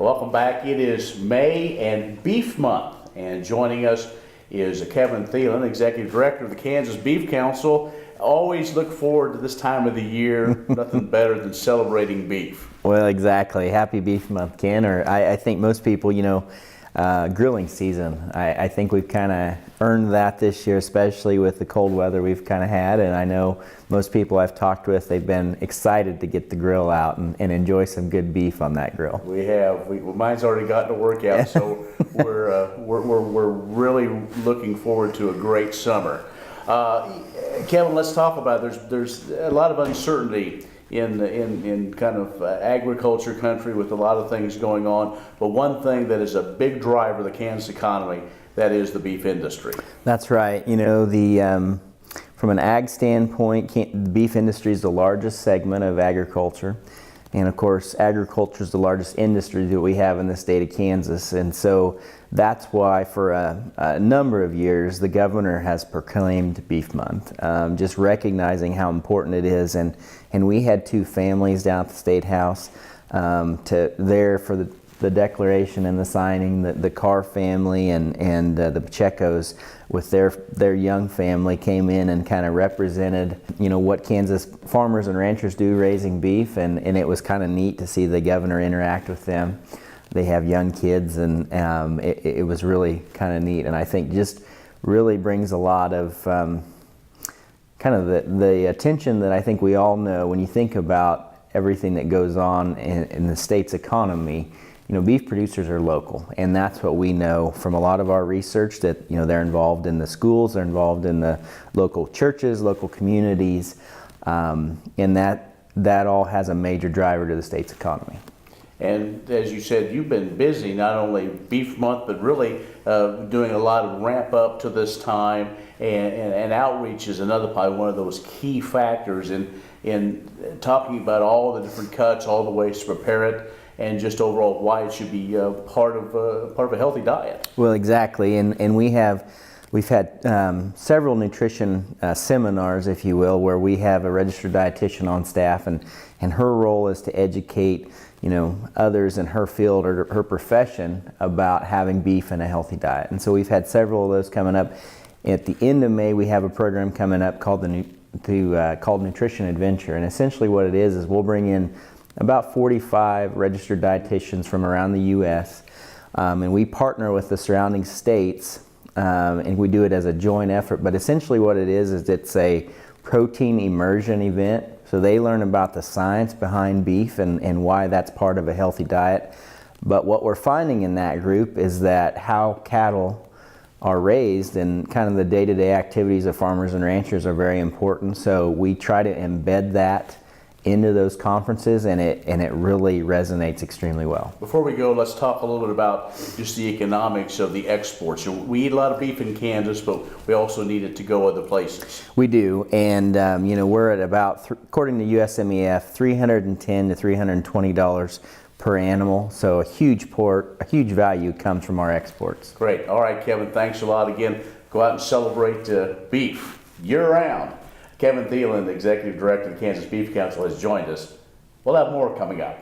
Welcome back. It is May and Beef Month, and joining us is Kevin Thelen, Executive Director of the Kansas Beef Council. Always look forward to this time of the year. Nothing better than celebrating beef. Well, exactly. Happy Beef Month, Ken. Or I think most people, grilling season. I think we've kind of earned that this year, especially with the cold weather we've kind of had. And I know most people I've talked with, they've been excited to get the grill out and enjoy some good beef on that grill. We have. Mine's already gotten to work out, so we're really looking forward to a great summer. Kevin, let's talk about it. There's a lot of uncertainty in kind of agriculture country with a lot of things going on, but one thing that is a big driver of the Kansas economy, that is the beef industry. That's right. From an ag standpoint, the beef industry is the largest segment of agriculture. And of course, agriculture is the largest industry that we have in the state of Kansas. And so that's why for a number of years, the governor has proclaimed Beef Month, just recognizing how important it is. And we had two families down at the State House there for the declaration and the signing. The Carr family and the Pacheco's with their young family came in and kind of represented, what Kansas farmers and ranchers do raising beef, and it was kind of neat to see the governor interact with them. They have young kids, and it was really kind of neat, and I think just really brings a lot of kind of the attention that I think we all know when you think about everything that goes on in the state's economy. Beef producers are local, and that's what we know from a lot of our research, that they're involved in the schools, they're involved in the local churches, local communities, and that all has a major driver to the state's economy. And as you said, you've been busy, not only Beef Month, but really doing a lot of ramp up to this time, and outreach is another probably one of those key factors in talking about all the different cuts, all the ways to prepare it, and just overall why it should be part of a healthy diet. Well, exactly, and we've had several nutrition seminars, if you will, where we have a registered dietitian on staff, and her role is to educate others in her field or her profession about having beef in a healthy diet. And so we've had several of those coming up. At the end of May, we have a program coming up called Nutrition Adventure, and essentially what it is we'll bring in about 45 registered dietitians from around the U.S. And we partner with the surrounding states, and we do it as a joint effort. But essentially what it is it's a protein immersion event. So they learn about the science behind beef and why that's part of a healthy diet. But what we're finding in that group is that how cattle are raised and kind of the day-to-day activities of farmers and ranchers are very important. So we try to embed that into those conferences, and it really resonates extremely well. Before we go, let's talk a little bit about just the economics of the exports. We eat a lot of beef in Kansas, but we also need it to go other places. We do, and we're at about, according to USMEF, $310 to $320 per animal. So a huge value comes from our exports. Great. All right, Kevin, thanks a lot again. Go out and celebrate beef year-round. Kevin Thelen, the Executive Director of the Kansas Beef Council, has joined us. We'll have more coming up.